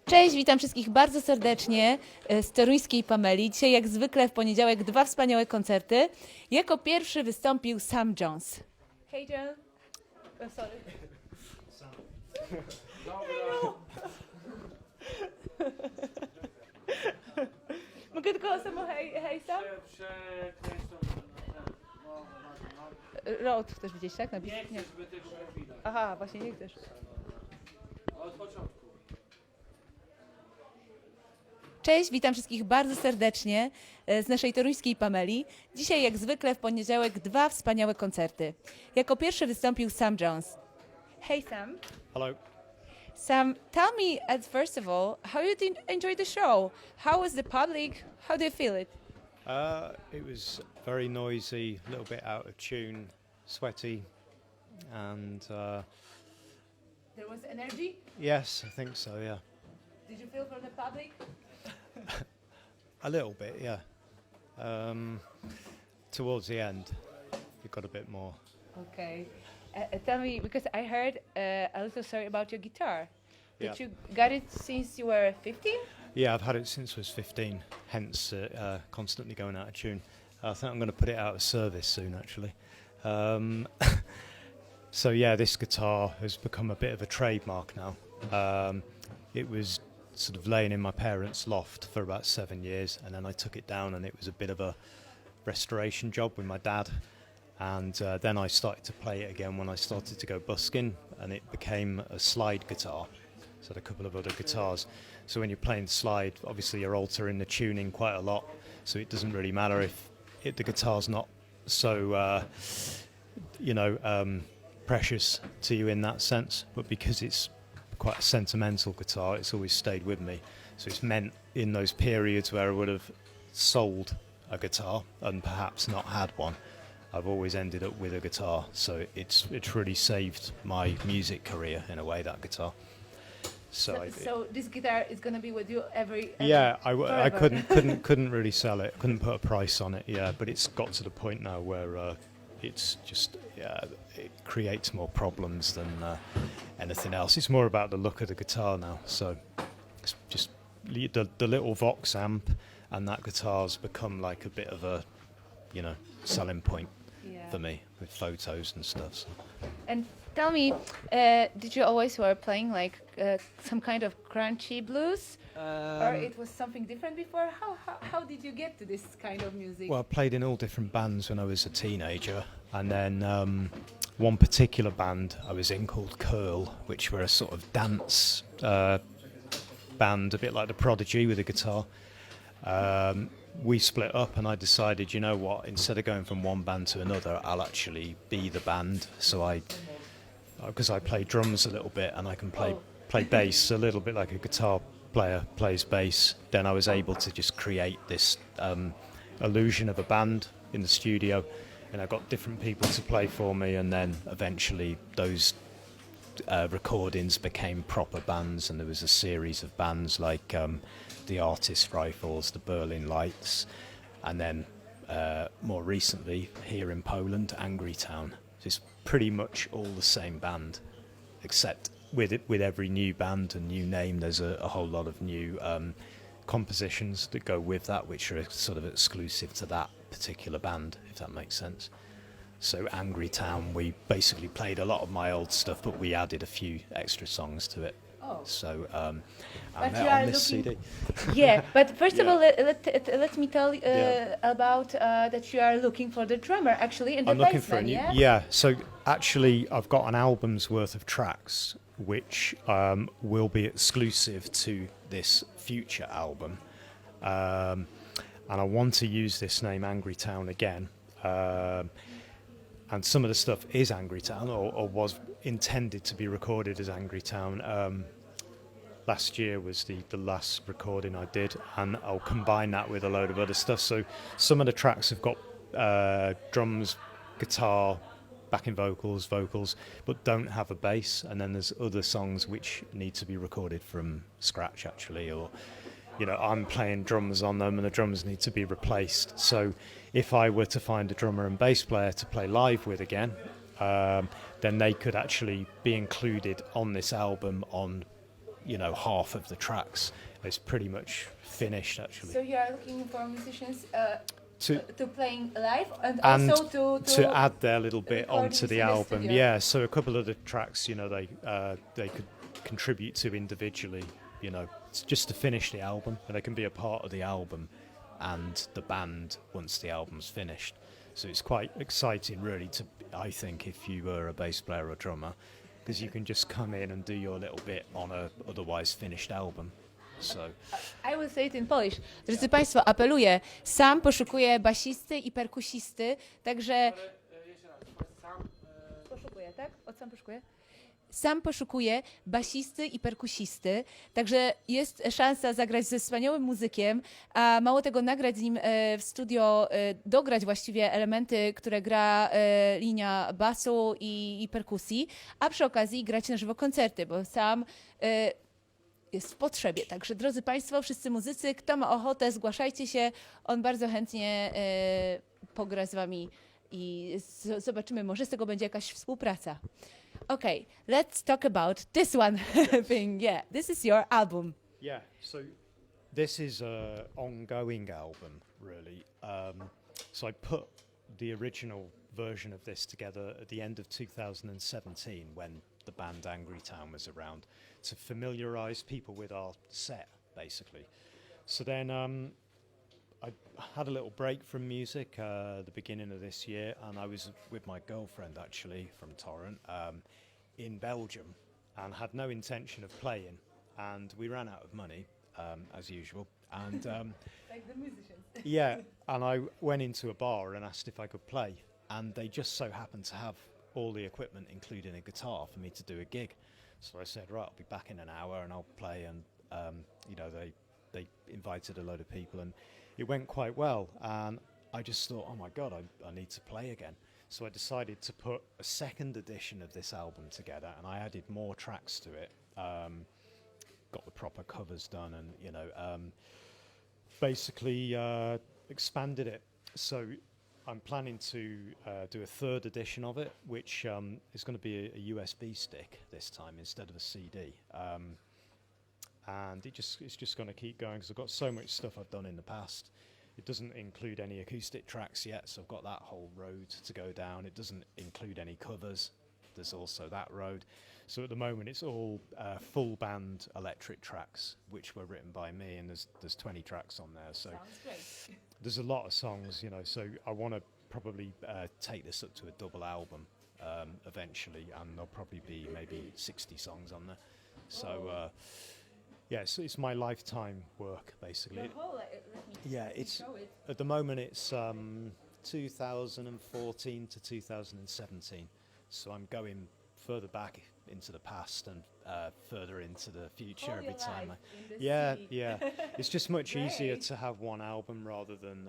Cześć, witam wszystkich bardzo serdecznie z toruńskiej Pameli. Dzisiaj jak zwykle w poniedziałek dwa wspaniałe koncerty. Jako pierwszy wystąpił Sam Jones. Hey John. Oh, sorry. Mogę tylko samo hej Sam? Road chcesz widzieć, tak? Nie chcesz, by tego widać. Aha, właśnie nie chcesz. Od początku. Cześć, witam wszystkich bardzo serdecznie z naszej toruńskiej Pameli. Dzisiaj jak zwykle w poniedziałek dwa wspaniałe koncerty. Jako pierwszy wystąpił Sam Jones. Hey Sam. Hello. Sam, tell me first of all, how you did enjoy the show? How was the public? How do you feel it? It was very noisy, a little bit out of tune, sweaty, and There was energy? yes, I think so. Yeah, Did you feel from the public? a little bit. Yeah. Towards the end, it got a bit more. Okay. Tell me, because I heard a little story about your guitar. Did Yeah. you got it since you were 15? Yeah, I've had it since I was 15, hence constantly going out of tune. I think I'm going to put it out of service soon, actually. So yeah, this guitar has become a bit of a trademark now. It was sort of laying in my parents' loft for about 7 years, and then I took it down, and it was a bit of a restoration job with my dad. And then I started to play it again when I started to go busking, and it became a slide guitar. So I had a couple of other guitars. So when you're playing slide, obviously you're altering the tuning quite a lot. So it doesn't really matter if the guitar's not so, precious to you in that sense. But because it's quite a sentimental guitar, it's always stayed with me. So it's meant in those periods where I would have sold a guitar and perhaps not had one, I've always ended up with a guitar. So it's really saved my music career in a way, that guitar. So this guitar is going to be with you every Yeah, I forever. couldn't really sell it. Couldn't put a price on it. Yeah, but it's got to the point now where it's just it creates more problems than anything else. It's more about the look of the guitar now. So it's just the little Vox amp and that guitar's become like a bit of a selling point Yeah. for me with photos and stuff. So. And tell me, did you always were playing like some kind of crunchy blues, or it was something different before? How did you get to this kind of music? Well, I played in all different bands when I was a teenager, and then one particular band I was in called Curl, which were a sort of dance band, a bit like the Prodigy with a guitar. We split up, and I decided, you know what, instead of going from one band to another, I'll actually be the band. So because I play drums a little bit and I can play bass a little bit like a guitar player plays bass, then I was able to just create this illusion of a band in the studio, and I got different people to play for me, and then eventually those recordings became proper bands, and there was a series of bands like the Artist Rifles, the Berlin Lights, and then more recently here in Poland, Angry Town. It's pretty much all the same band, except with every new band and new name, there's a whole lot of new compositions that go with that, which are sort of exclusive to that particular band, if that makes sense. So Angry Town, we basically played a lot of my old stuff, but we added a few extra songs to it. Oh. So But I'm you on are this looking- CD. Yeah, but first of Yeah. all, let me tell about that you are looking for the drummer actually and the I'm looking for a bassman, new. yeah? Yeah, so actually, I've got an album's worth of tracks which will be exclusive to this future album, and I want to use this name Angry Town again. And some of the stuff is Angry Town, or was intended to be recorded as Angry Town. Last year was the last recording I did, and I'll combine that with a load of other stuff. So some of the tracks have got drums, guitar, backing vocals, but don't have a bass. And then there's other songs which need to be recorded from scratch, actually, or I'm playing drums on them and the drums need to be replaced. So if I were to find a drummer and bass player to play live with again, then they could actually be included on this album on half of the tracks. It's pretty much finished actually. So you are looking for musicians To to playing live and and also to add their little bit recordings onto the in the album. studio. Yeah, so a couple of the tracks, they could contribute to individually, just to finish the album, and they can be a part of the album and the band once the album's finished. So it's quite exciting, really, I think, if you were a bass player or drummer, because you can just come in and do your little bit on a otherwise finished album. So I will say it in Polish. Drodzy Państwo, apeluję, sam poszukuję basisty i perkusisty, także... Jeszcze raz, sam... Poszukuję, tak? Sam poszukuję? Sam poszukuję basisty i perkusisty, także jest szansa zagrać ze wspaniałym muzykiem, a mało tego nagrać z nim w studio, dograć właściwie elementy, które gra linia basu i perkusji, a przy okazji grać na żywo koncerty, bo sam jest w potrzebie. Także drodzy Państwo, wszyscy muzycy, kto ma ochotę, zgłaszajcie się, on bardzo chętnie pogra z Wami i zobaczymy, może z tego będzie jakaś współpraca. Okay, let's talk about this one thing. Yeah, this is your album. yeah, so this is a ongoing album, really. So I put the original version of this together at the end of 2017 when the band Angry Town was around, to familiarise people with our set, basically. So then I had a little break from music the beginning of this year, and I was with my girlfriend, actually, from Toruń, in Belgium, and had no intention of playing. And we ran out of money, as usual. And Like the musicians. yeah, and I went into a bar and asked if I could play, and they just so happened to have all the equipment, including a guitar, for me to do a gig. So I said, right, I'll be back in an hour and I'll play. And they invited a load of people, and it went quite well. And I just thought, oh my God, I need to play again. So I decided to put a second edition of this album together, and I added more tracks to it. Got the proper covers done, and basically expanded it. So I'm planning to do a third edition of it, which is going to be a USB stick this time instead of a CD. And it's just going to keep going because I've got so much stuff I've done in the past. It doesn't include any acoustic tracks yet, so I've got that whole road to go down. It doesn't include any covers. There's also that road. So at the moment, it's all full band electric tracks, which were written by me, and there's 20 tracks on there. So Sounds great. there's a lot of songs, so I want to probably take this up to a double album eventually, and there'll probably be maybe 60 songs on there. So yeah, so it's my lifetime work, basically. Your whole, let me Yeah, it's show it. at the moment it's 2014 to 2017, so I'm going further back into the past and further into the future All every your time. life in the Yeah, city. yeah. It's just much easier Great. to have one album rather than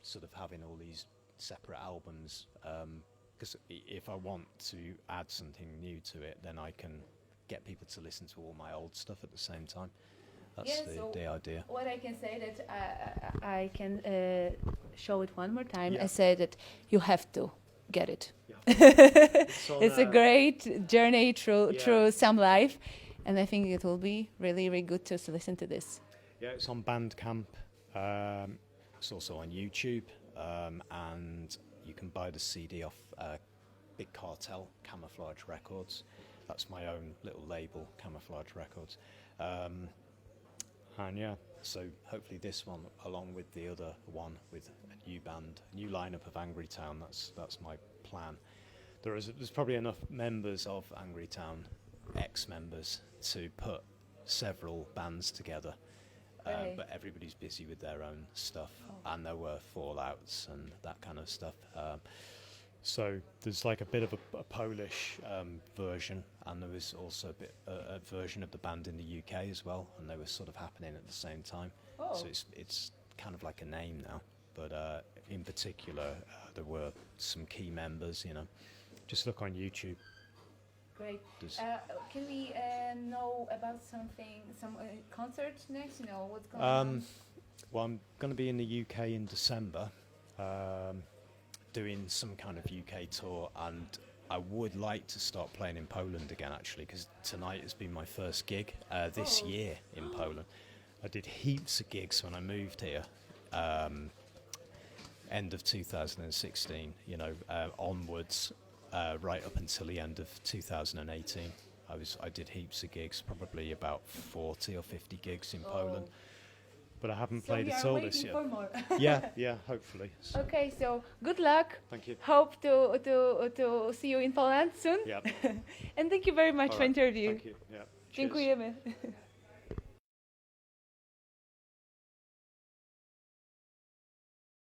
sort of having all these separate albums. Because if I want to add something new to it, then I can get people to listen to all my old stuff at the same time. That's Yeah, so the idea. What I can say that I can show it one more time. Yeah. I say that you have to get it. It's on, It's a great journey through Yeah. some life, and I think it will be really, really good to listen to this. Yeah, it's on Bandcamp. It's also on YouTube, and you can buy the CD off Big Cartel, Camouflage Records. That's my own little label, Camouflage Records. And yeah, so hopefully this one, along with the other one, with a new band, a new lineup of Angry Town. That's my plan. There's probably enough members of Angry Town, ex-members, to put several bands together. Right. But everybody's busy with their own stuff, and there were fallouts and that kind of stuff. So there's like a bit of a Polish version, and there was also a version of the band in the UK as well, and they were sort of happening at the same time. Oh. So it's kind of like a name now. But in particular, there were some key members. Just look on YouTube. Great. There's- Can we know about some concert next? What's going on? Well, I'm going to be in the UK in December, doing some kind of UK tour, and I would like to start playing in Poland again, actually, because tonight has been my first gig this year in Poland. I did heaps of gigs when I moved here, end of 2016, onwards, right up until the end of 2018. I did heaps of gigs, probably about 40 or 50 gigs in Poland, but I haven't played at all this year. more. Yeah, hopefully. So, Okay, so good luck. thank you. Hope to see you in Poland soon. Yeah. And thank you very much All for right. interview. Thank you. Yeah. Cheers. Dziękujemy.